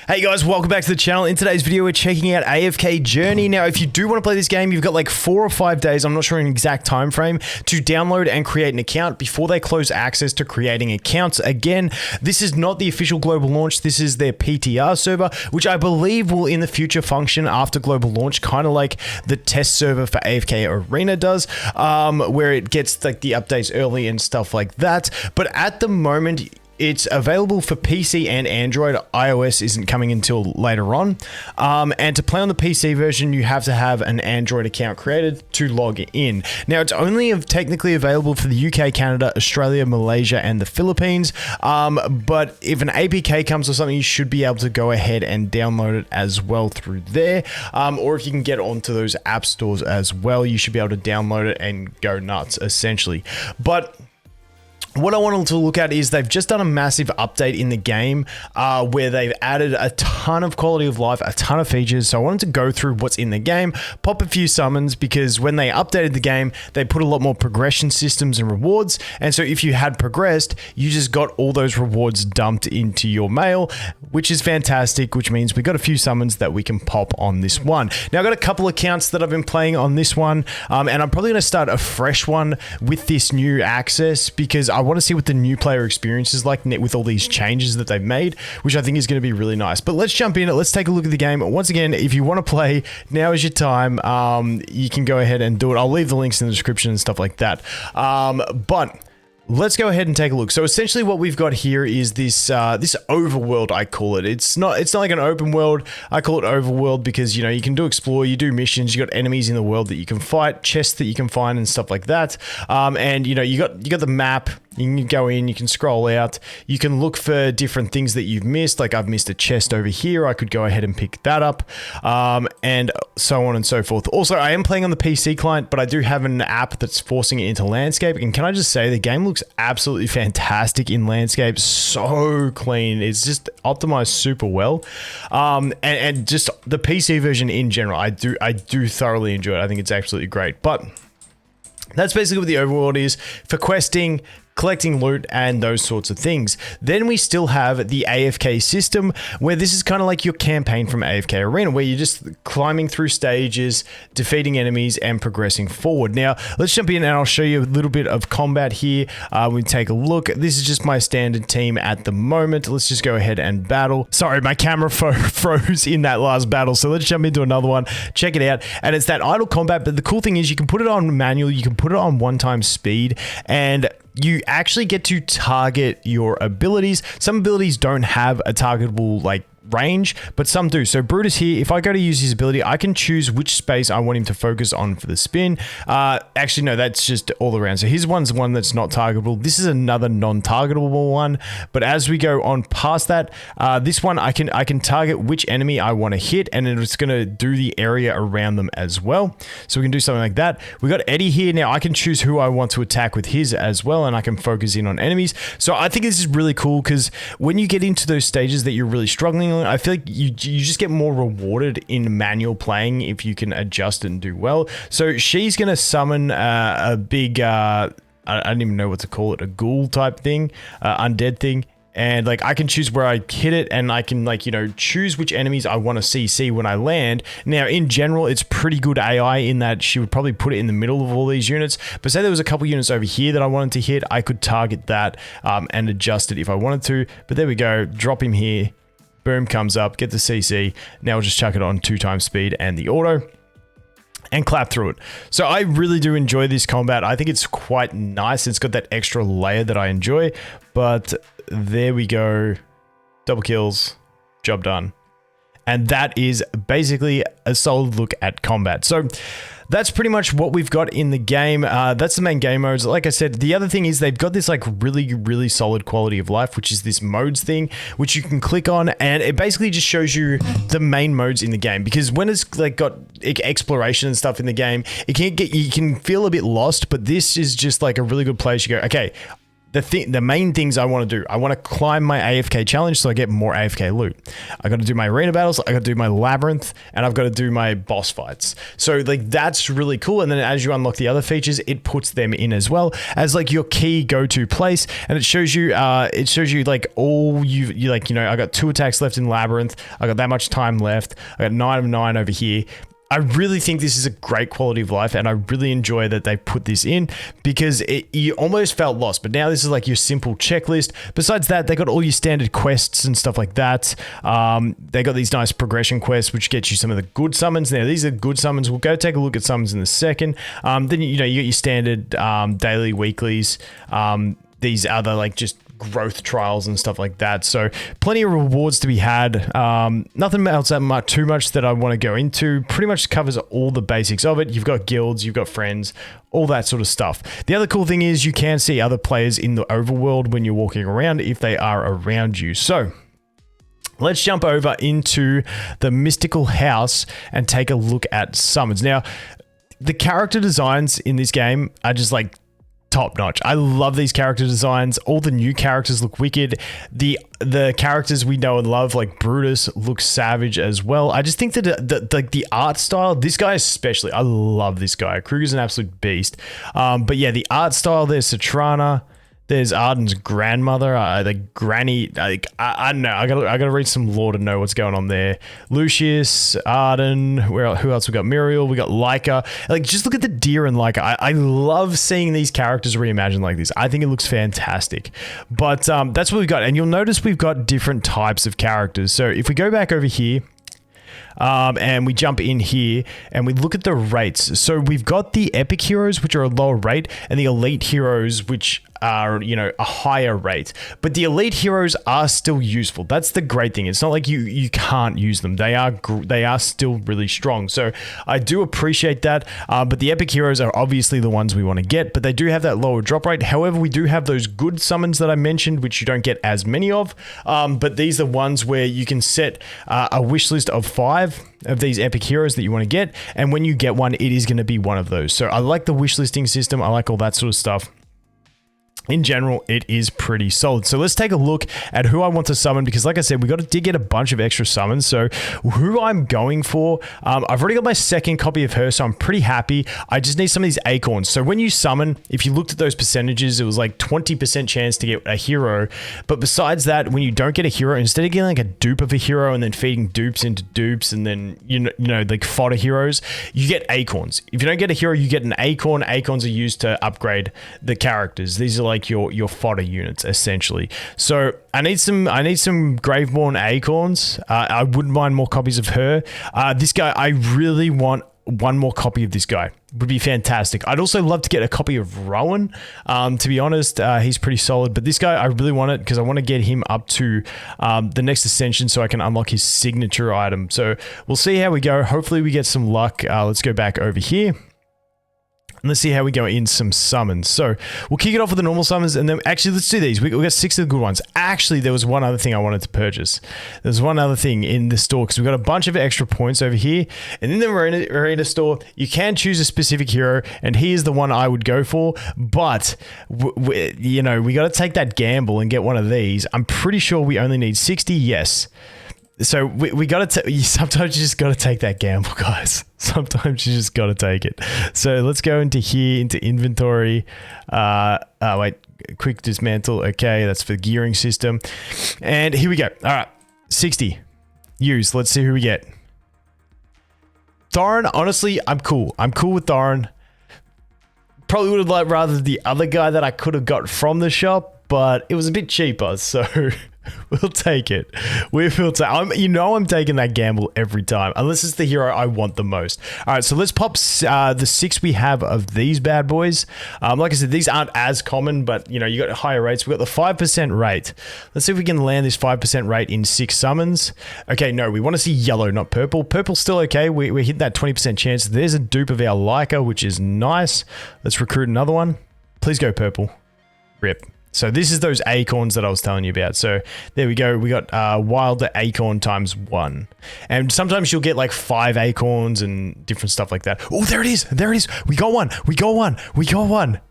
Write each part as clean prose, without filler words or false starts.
Hey guys, welcome back to the channel. In today's video, we're checking out AFK Journey. Now, if you do want to play this game, you've got like 4 or 5 days, I'm not sure an exact time frame, to download and create an account before they close access to creating accounts. Again, this is not the official global launch. This is their PTR server, which I believe will in the future function after global launch, kind of like the test server for AFK Arena does, where it gets like the updates early and stuff like that. But at the moment, it's available for PC and Android. iOS isn't coming until later on. And to play on the PC version, you have to have an Android account created to log in. Now, it's only technically available for the UK, Canada, Australia, Malaysia, and the Philippines. But if an APK comes or something, you should be able to go ahead and download it as well through there. Or if you can get onto those app stores as well, you should be able to download it and go nuts, essentially. But what I wanted to look at is they've just done a massive update in the game where they've added a ton of quality of life, a ton of features. So I wanted to go through what's in the game, pop a few summons, because when they updated the game, they put a lot more progression systems and rewards. And so if you had progressed, you just got all those rewards dumped into your mail, which is fantastic, which means we got a few summons that we can pop on this one. Now, I've got a couple accounts that I've been playing on this one, and I'm probably going to start a fresh one with this new access because I want to see what the new player experience is like with all these changes that they've made, which I think is going to be really nice. But let's jump in. Let's take a look at the game. Once again, if you want to play, now is your time. You can go ahead and do it. I'll leave the links in the description and stuff like that. But let's go ahead and take a look. So essentially what we've got here is this this overworld, I call it. It's not like an open world. I call it overworld because, you know, you can do explore, you do missions, you got enemies in the world that you can fight, chests that you can find and stuff like that. And you know, you got the map. You can go in, you can scroll out, you can look for different things that you've missed. Like I've missed a chest over here. I could go ahead and pick that up, and so on and so forth. Also, I am playing on the PC client, but I do have an app that's forcing it into landscape. And can I just say, the game looks absolutely fantastic in landscape. So clean. It's just optimized super well. And just the PC version in general, I do thoroughly enjoy it. I think it's absolutely great. But that's basically what the overworld is for questing, collecting loot, and those sorts of things. Then we still have the AFK system, where this is kind of like your campaign from AFK Arena, where you're just climbing through stages, defeating enemies, and progressing forward. Now, let's jump in and I'll show you a little bit of combat here. We take a look. This is just my standard team at the moment. Let's just go ahead and battle. Sorry, my camera froze in that last battle, so let's jump into another one. Check it out. And it's that idle combat, but the cool thing is you can put it on manual, you can put it on 1-time speed, and you actually get to target your abilities. Some abilities don't have a targetable like range, but some do. So Brutus here, if I go to use his ability, I can choose which space I want him to focus on for the spin. Actually, no, that's just all around. So his one's one that's not targetable. This is another non-targetable one. But as we go on past that, this one I can target which enemy I want to hit, and then it's going to do the area around them as well. So we can do something like that. We got Eddie here. Now I can choose who I want to attack with his as well, and I can focus in on enemies. So I think this is really cool because when you get into those stages that you're really struggling, I feel like you just get more rewarded in manual playing if you can adjust and do well. So she's going to summon a big, I don't even know what to call it, a ghoul type thing, undead thing. And like I can choose where I hit it, and I can, like, you know, choose which enemies I want to see when I land. Now, in general, it's pretty good AI in that she would probably put it in the middle of all these units. But say there was a couple units over here that I wanted to hit, I could target that and adjust it if I wanted to. But there we go, drop him here. Boom, comes up, get the CC. Now we'll just chuck it on 2-time speed and the auto, and clap through it. So I really do enjoy this combat. I think it's quite nice. It's got that extra layer that I enjoy. But there we go. Double kills. Job done. And that is basically a solid look at combat. So that's pretty much what we've got in the game. That's the main game modes. Like I said, the other thing is they've got this like really solid quality of life, which is this modes thing, which you can click on, and it basically just shows you the main modes in the game. Because when it's like got exploration and stuff in the game, you can feel a bit lost, but this is just like a really good place. You go, okay, the main things I want to do. I want to climb my AFK challenge so I get more AFK loot. I got to do my arena battles, I got to do my labyrinth, and I've got to do my boss fights. So like that's really cool. And then as you unlock the other features, it puts them in as well as like your key go-to place, and it shows you like all you like, you know, I got 2 attacks left in labyrinth. I got that much time left. I got 9 of 9 over here. I really think this is a great quality of life, and I really enjoy that they put this in because you almost felt lost, but now this is like your simple checklist. Besides that, they got all your standard quests and stuff like that. They got these nice progression quests, which get you some of the good summons. Now, these are good summons. We'll go take a look at summons in a second. Then, you know, you got your standard daily, weeklies, these other like just growth trials and stuff like that. So plenty of rewards to be had. Nothing else too much that I want to go into. Pretty much covers all the basics of it. You've got guilds, you've got friends, all that sort of stuff. The other cool thing is you can see other players in the overworld when you're walking around if they are around you. So let's jump over into the mystical house and take a look at summons. Now, the character designs in this game are just like top notch. I love these character designs. All the new characters look wicked. The characters we know and love, like Brutus, look savage as well. I just think that the art style, this guy especially, I love this guy. Kruger's an absolute beast. But yeah, the art style, there's Citrana. There's Arden's grandmother, the granny. Like I don't know. I gotta read some lore to know what's going on there. Lucius, Arden. Who else? We got Muriel. We got Leica. Like just look at the deer and Leica. I love seeing these characters reimagined like this. I think it looks fantastic. But that's what we've got. And you'll notice we've got different types of characters. So if we go back over here. And we jump in here and we look at the rates. So we've got the epic heroes, which are a lower rate, and the elite heroes, which are, you know, a higher rate. But the elite heroes are still useful. That's the great thing. It's not like you can't use them. They are still really strong. So I do appreciate that. But the epic heroes are obviously the ones we want to get, but they do have that lower drop rate. However, we do have those good summons that I mentioned, which you don't get as many of. But these are ones where you can set a wish list of 5 of these epic heroes that you want to get, and when you get one, it is going to be one of those. So I like the wish listing system. I like all that sort of stuff. In general, it is pretty solid. So let's take a look at who I want to summon, because like I said, we did get a bunch of extra summons. So who I'm going for, I've already got my second copy of her, so I'm pretty happy. I just need some of these acorns. So when you summon, if you looked at those percentages, it was like 20% chance to get a hero. But besides that, when you don't get a hero, instead of getting like a dupe of a hero and then feeding dupes into dupes and then, you know, like fodder heroes, you get acorns. If you don't get a hero, you get an acorn. Acorns are used to upgrade the characters. These are like your fodder units essentially. So I need some Graveborn acorns. I wouldn't mind more copies of her. This guy, I really want one more copy of this guy. Would be fantastic. I'd also love to get a copy of Rowan. To be honest, he's pretty solid, but this guy, I really want it because I want to get him up to the next ascension so I can unlock his signature item. So we'll see how we go. Hopefully we get some luck. Let's go back over here. And let's see how we go in some summons. So we'll kick it off with the normal summons, and then actually let's do these. We got 6 of the good ones. Actually, there was one other thing I wanted to purchase. There's one other thing in the store because we've got a bunch of extra points over here. And in the arena store, you can choose a specific hero, and he is the one I would go for. But you know, we got to take that gamble and get one of these. I'm pretty sure we only need 60. Yes. So we got to, sometimes you just got to take that gamble, guys. Sometimes you just got to take it. So let's go into here, into inventory. Wait, quick dismantle. Okay, that's for the gearing system. And here we go. All right, 60. Use. Let's see who we get. Thorin, honestly, I'm cool. I'm cool with Thorin. Probably would have liked rather the other guy that I could have got from the shop, but it was a bit cheaper, so we'll take it. We will take. I'm taking that gamble every time, unless it's the hero I want the most. All right, so let's pop the 6 we have of these bad boys. Like I said, these aren't as common, but you know, you got higher rates. We got the 5% rate. Let's see if we can land this 5% rate in 6 summons. Okay, no, we want to see yellow, not purple. Purple's still okay. We hit that 20% chance. There's a dupe of our Leica, which is nice. Let's recruit another one. Please go purple. Rip. So this is those acorns that I was telling you about. So there we go. We got wilder acorn times 1. And sometimes you'll get like 5 acorns and different stuff like that. Oh, there it is. There it is. We got one. We got one. We got one.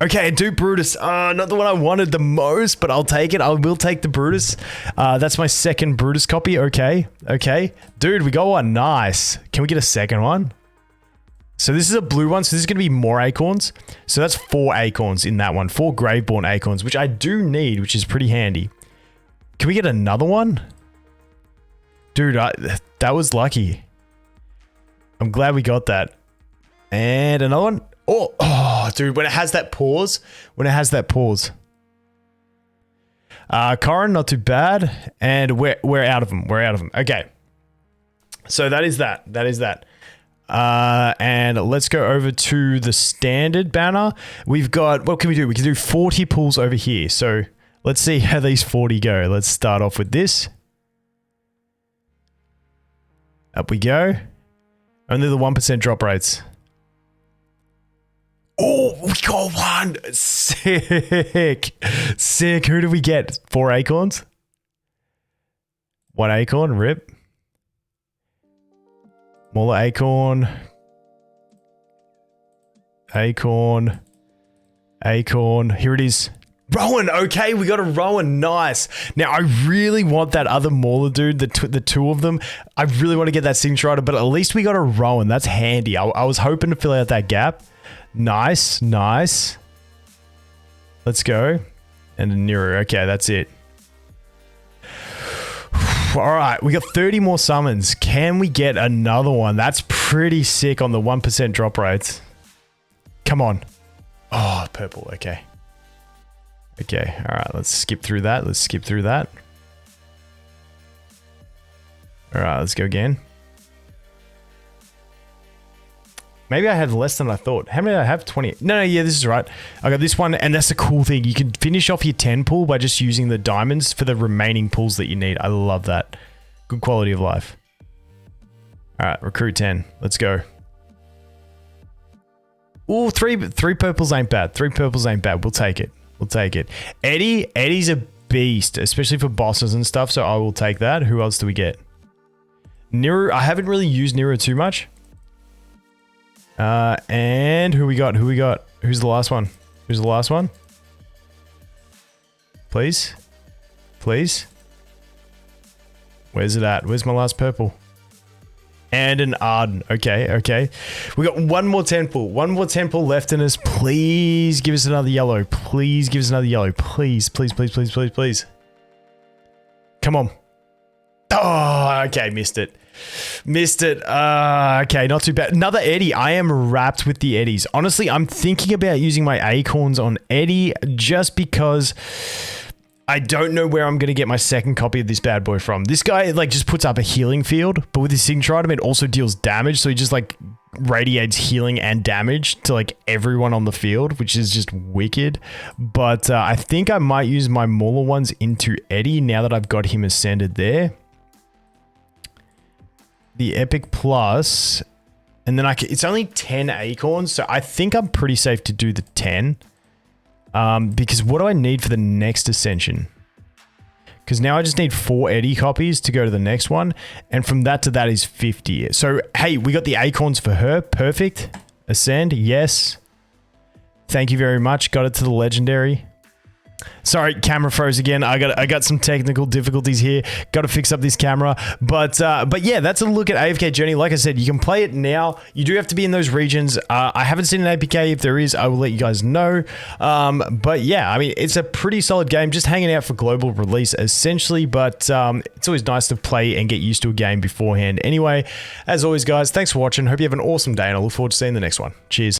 Okay, do Brutus. Not the one I wanted the most, but I'll take it. I will take the Brutus. That's my second Brutus copy. Okay. Okay. Dude, we got one. Nice. Can we get a second one? So this is a blue one. So this is going to be more acorns. So that's 4 acorns in that one. 4 Graveborn acorns, which I do need, which is pretty handy. Can we get another one? Dude, that was lucky. I'm glad we got that. And another one. Oh, dude, when it has that pause. When it has that pause. Corin, not too bad. And we're out of them. We're out of them. Okay. So that is that. That is that. And let's go over to the standard banner. We've got, what can we do? We can do 40 pulls over here. So let's see how these 40 go. Let's start off with this. Up we go. Only the 1% drop rates. Oh, we got one. Sick. Sick. Who do we get? 4 acorns? 1 acorn. Rip. More acorn. Acorn. Acorn. Here it is. Rowan. Okay, we got a Rowan. Nice. Now, I really want that other Mauler dude, the two of them. I really want to get that signature item, but at least we got a Rowan. That's handy. I was hoping to fill out that gap. Nice. Nice. Let's go. And a Nero. Okay, that's it. All right, we got 30 more summons. Can we get another one? That's pretty sick on the 1% drop rates. Come on. Oh, purple. Okay. Okay. All right, let's skip through that. Let's skip through that. All right, let's go again. Maybe I had less than I thought. How many did I have? 20. No, yeah, this is right. I got this one, and that's the cool thing. You can finish off your 10 pull by just using the diamonds for the remaining pulls that you need. I love that. Good quality of life. All right, recruit 10. Let's go. Ooh, three purples ain't bad. 3 purples ain't bad. We'll take it. We'll take it. Eddie's a beast, especially for bosses and stuff, so I will take that. Who else do we get? Nero. I haven't really used Nero too much. And who we got? Who we got? Who's the last one? Who's the last one? Please? Please? Where's it at? Where's my last purple? And an Arden. Okay, okay. We got one more 10 pull. One more 10 pull left in us. Please give us another yellow. Please give us another yellow. Please, please, please, please, please, please. Come on. Oh, okay. Missed it. Missed it. Okay, not too bad. Another Eddie. I am wrapped with the Eddies. Honestly, I'm thinking about using my acorns on Eddie just because I don't know where I'm going to get my second copy of this bad boy from. This guy like just puts up a healing field, but with his signature item, it also deals damage. So he just like radiates healing and damage to like everyone on the field, which is just wicked. But I think I might use my Mauler ones into Eddie now that I've got him ascended there. The Epic Plus, and then it's only 10 acorns, so I think I'm pretty safe to do the 10. Because what do I need for the next ascension? Because now I just need 4 Eddie copies to go to the next one, and from that to that is 50. So, hey, we got the acorns for her. Perfect. Ascend, yes. Thank you very much. Got it to the legendary. Sorry, camera froze again. I got some technical difficulties here. Got to fix up this camera. But yeah, that's a look at AFK Journey. Like I said, you can play it now. You do have to be in those regions. I haven't seen an APK. If there is, I will let you guys know. But yeah, I mean, it's a pretty solid game. Just hanging out for global release, essentially. But it's always nice to play and get used to a game beforehand. Anyway, as always, guys, thanks for watching. Hope you have an awesome day, and I look forward to seeing the next one. Cheers.